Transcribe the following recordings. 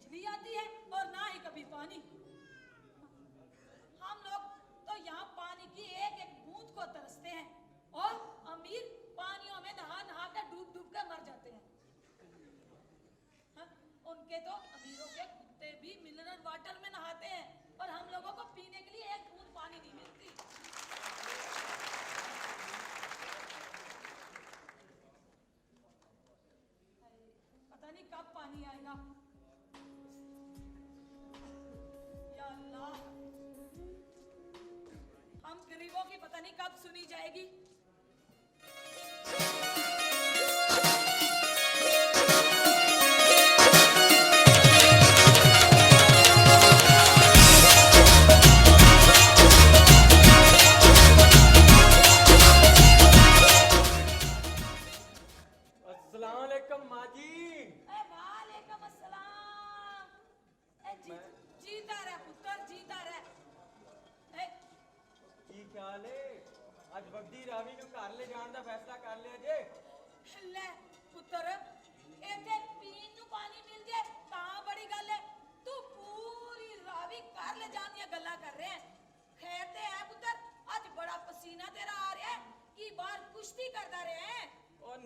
बिजली आती है और ना ही कभी पानी। हम लोग तो यहाँ पानी की एक एक बूंद को तरसते हैं और अमीर पानियों में नहा नहा कर डूब डूब कर मर जाते हैं। हाँ, उनके तो अमीरों के कुत्ते भी मिनरल वाटर में नहाते हैं और हम लोगों को पीने के लिए एक बूंद पानी नहीं मिलती। पता नहीं कब पानी आएगा। या अल्लाह, हम गरीबों की पता नहीं कब सुनी जाएगी।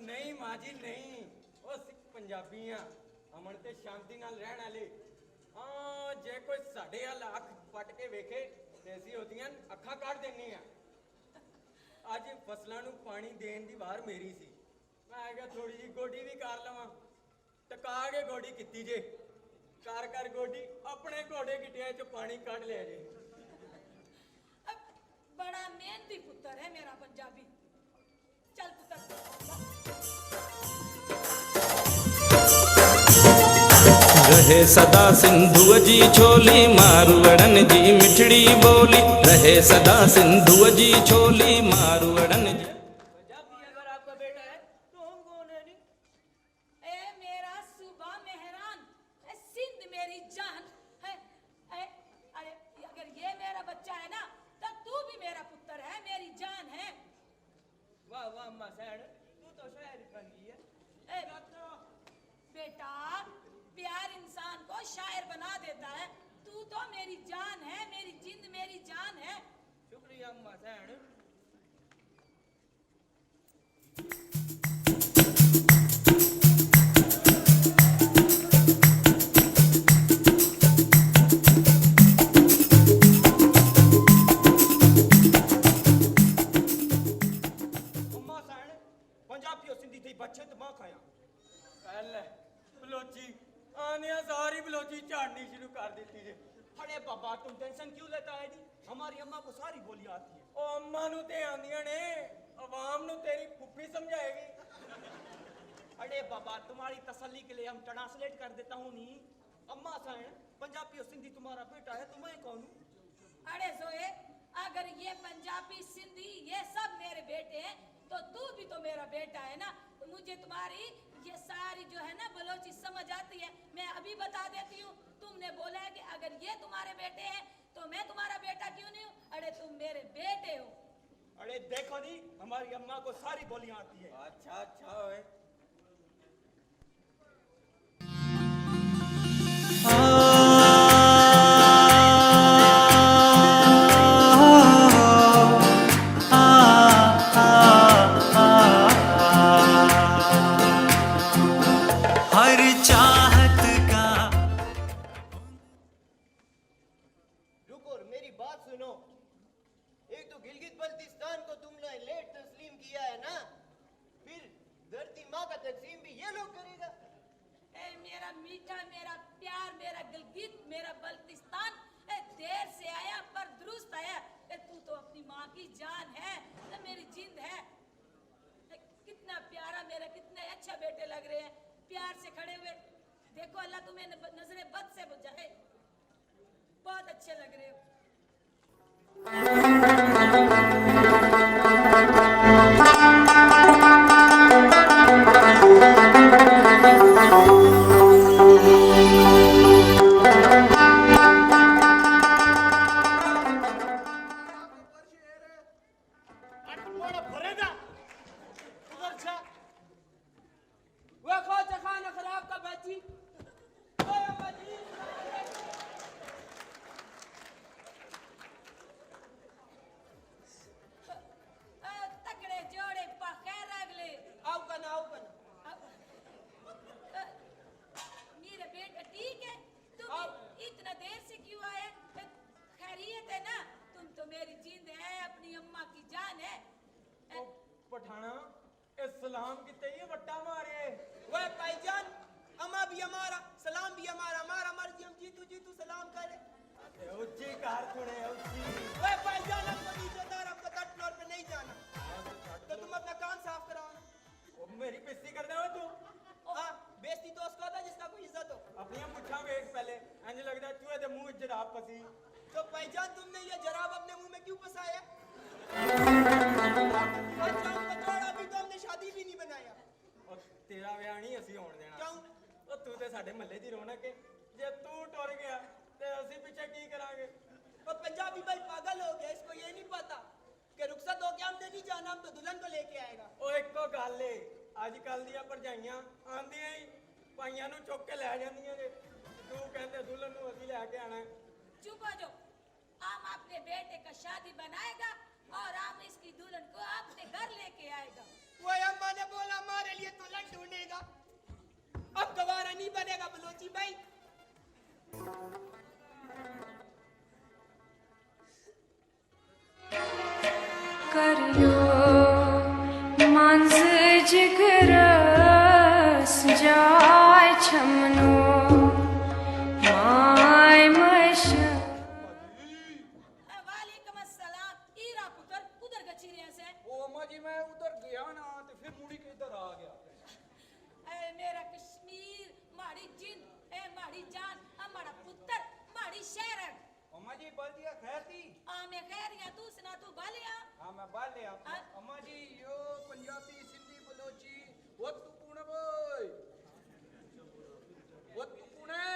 नहीं माजी नहीं, वो सिख पंजाबियां अमन ते शांति नाल रहन वाले। हां जे कोई साडे वाल अख पट के वेखे ते ऐसी होतियां अखा काट देनी है। आज फसलां नू पानी देन दी वार मेरी सी। मैं आया थोड़ी जी गोडी भी कर लवां। टका के गोडी कीती जे। कर कर गोडी अपने घोड़े गिटिया च पानी काट लिया जे। बड़ा मेहनती पुत्र है मेरा पंजाबी। चल पुत्र। रहे सदा सिंधु जी छोली मारवड़न जी मिठड़ी बोली। रहे सदा सिंधु जी छोली मारवड़न जी। अगर आपका बेटा है तो हम कौन है? नहीं ए मेरा सूबा मेहरान, सिंध मेरी जान है। अरे अगर ये मेरा बच्चा है ना तो तू भी मेरा पुत्र है, मेरी जान है। वाह वाह अम्मा सैन, तू तो शायर बन गई है। बेटा, प्यार इंसान को शायर बना देता है। तू तो मेरी जान है, मेरी जिंद मेरी जान है। शुक्रिया अम्मा सैन। बाबा तुम टेंशन क्यों लेता है जी? हमारी अम्मा को सारी बोलियां आती है। ओ अम्मा नु ते आंदियां ने, अवाम नु तेरी फुफी समझाएगी। अरे बाबा तुम्हारी तसल्ली के लिए हम ट्रांसलेट कर देता हूँ। नी अम्मा साइन पंजाबी और सिंधी तुम्हारा बेटा है, तुम्हें कौन? अरे सोए, अगर ये पंजाबी सिंधी ये सब मेरे बेटे हैं तो तू भी तो मेरा बेटा है ना। मुझे तुम्हारी ये सारी जो है ना बलोची समझ आती है। मैं अभी बता देती हूँ। तुमने बोला है कि अगर ये तुम्हारे बेटे हैं तो मैं तुम्हारा बेटा क्यों नहीं हूँ? अरे तुम मेरे बेटे हो। अरे देखो जी, हमारी अम्मा को सारी बोलियां आती है। अच्छा अच्छा है। प्यार से खड़े हुए देखो, अल्लाह तुम्हें नजरे बद से बचाए। बहुत अच्छे लग रहे हो। मेरी जींद है, अपनी अम्मा की जान है। ओ पठाना ए सलाम किते ये वट्टा मारे ओए भाईजान, अम्मा भी हमारा, सलाम भी हमारा, हमारा मर्जी, हम जीतू जीतू सलाम करे। ए ऊंची कार थोड़े ऊंची ओए भाईजान, हमको इज्जतदार, हमको थर्ड फ्लोर पे नहीं जाना, तो तुम अपना कान साफ कराओ ना। ओ मेरी बेइज्जती कर दे ओ तू हाँ, बेइज्जती तो उसका होता है जिसका कोई इज्जत हो। अपनी मुट्ठा वेख पहले इंज लगदा है चूहे दे मुंह च जराब फसी तो भाईजान, तुमने ये जराब अपने मुंह में क्यों फंसाया? अच्छा, अभी तो हमने शादी भी नहीं बनाया। और तेरा ब्याह नहीं ਅਸੀਂ ਹੋਣ ਦੇਣਾ क्यों? ਉਹ ਤੂੰ ਤੇ ਸਾਡੇ ਮਹੱਲੇ ਦੀ ਰੌਣਕ ਹੈ ਜੇ ਤੂੰ ਟੁਰ ਗਿਆ ਤੇ ਅਸੀਂ ਪਿੱਛੇ ਕੀ ਕਰਾਂਗੇ और पंजाबी भाई पागल हो गया, इसको ये नहीं पता कि रुखसत होके हमने नहीं जाना, हम तो दुल्हन को लेके आएगा। ਉਹ ਇੱਕੋ ਗੱਲ ਏ ਅੱਜ ਕੱਲ ਦੀਆਂ ਭਰਜਾਈਆਂ ਆਂਦੀਆਂ ਹੀ ਪਾਈਆਂ ਨੂੰ ਚੁੱਕ ਕੇ ਲੈ ਜਾਂਦੀਆਂ ਨੇ ਤੂੰ ਕਹਿੰਦੇ ਦੁਲਹਨ ਨੂੰ ਅਸੀਂ ਲੈ ਕੇ ਆਣਾ ਹੈ। चुप हो जाओ। हम अपने बेटे का शादी बनाएगा और हम इसकी दुल्हन को अपने घर लेके आएगा। वो अम्मा ने बोला हमारे लिए दुल्हन ढूंढेगा, अब गवारा नहीं बनेगा बलोची भाई। करियो मांस जिगरस जाय छमनो माय मश वालेकुम अस्सलाम। ईरा पुत्र उधर गची रहे से। ओ अम्मा जी मैं उधर गया ना तो फिर मुड़ी के इधर आ गया। ए मेरा कश्मीर, माड़ी जिंद, ए माड़ी जान, हमारा पुत्र, माड़ी शहर। अम्मा जी बल दिया खैर थी। मैं खैर या तू सुना, तू बालिया। हाँ मैं बाल ले आता। हाँ। अम्मा जी यो पंजाबी सिंधी बलोची वो तू पुणे बोय वो तू पुणे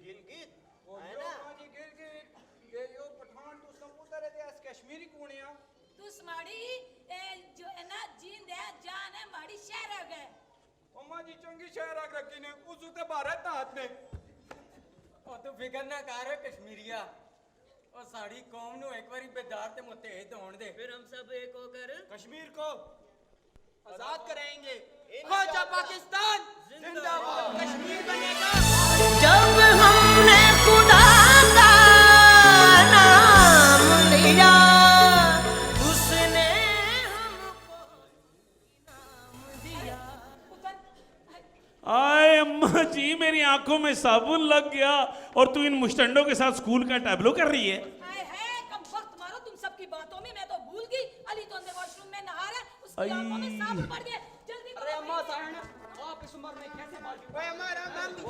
गिलगित ओ है यो ना? अम्मा जी गिलगित ये यो पठान तू समुद्र है ते कश्मीरी कुणिया तू माड़ी जो है ना जिंद है, जान है, माड़ी शहर है गए। अम्मा जी चंगी शहर रख रखी ने उस उते भारत हाथ में ਉਹ ਤੂੰ ਫਿਕਰ ਨਾ ਕਰ ਕਸ਼ਮੀਰੀਆ ਉਹ ਸਾਡੀ ਕੌਮ ਨੂੰ ਇੱਕ ਵਾਰੀ ਬੇਦਾਰ ਤੇ ਮੁਤਹਿਦ ਹੋਣ ਦੇ फिर हम सब एक होकर कश्मीर को आजाद कराएंगे। खोजा पाकिस्तान जिंदाबाद, कश्मीर बनेगा। जब हमने खुदा का नाम लिया उसने हमको इनाम दिया। आए अम्मा जी मेरी आंखों में साबुन लग गया और तू इन मुस्टंडों के साथ स्कूल का टैबलो कर रही है। हाय है कम वक्त मारो तुम सबकी बातों में, मैं तो भूल गई। अली तो अंदर वॉशरूम में नहा रहा है, उसकी आंखों में साबुन पड़ गया। जल्दी अरे अम्मा साहब, आप इस उम्र में कैसे बाजू? ओए हमारा नाम भी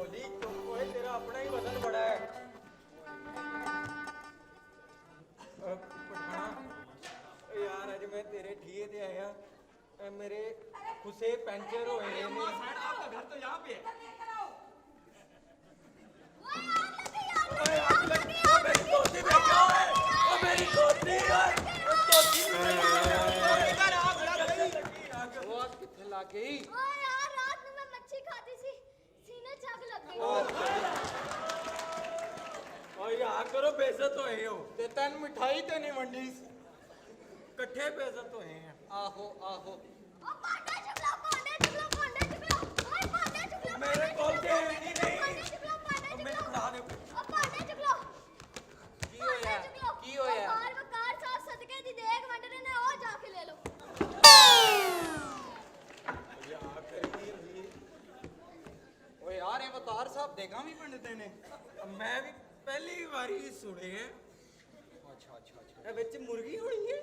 ओली ओए तेरा अपना ही वजन बड़ा है पठाना यार आज मैं तेरे ठिए ते आया मेरे खुसे पंचर होए ने आपका घर तो यहाँ पे है। ओए आग लगी ओ मेरी कोठी में क्या है ओ मेरी कोठी यार कोठी इधर आग लग गई। वो आज किथे लग गई ओ यार रात में मैं मच्छी खाती थी, सीने जग लग गई। और यार करो बेइज्जत होए हो ते तन मिठाई ते नहीं वंडी इकट्ठे बेइज्जत होए हैं आहो आहो ओ पांडे चुगलो, पांडे चुगलो, पांडे चुगलो, ओए पांडे चुगलो। मेरे कोल ते है नहीं पांडे चुगलो, पांडे मेरे चुगलो। खुदा ने ओ पांडे चुगलो। की होया की होया बार वकार साहब सदके दी देख वंडने ने ओ जाके ले लो। ओए यार ये अवतार साहब देगा भी पंडित ने मैं भी पहली बारी सुने हैं अच्छा अच्छा अच्छा ਇਹ ਵਿੱਚ ਮੁਰਗੀ ਹੋਣੀ ਹੈ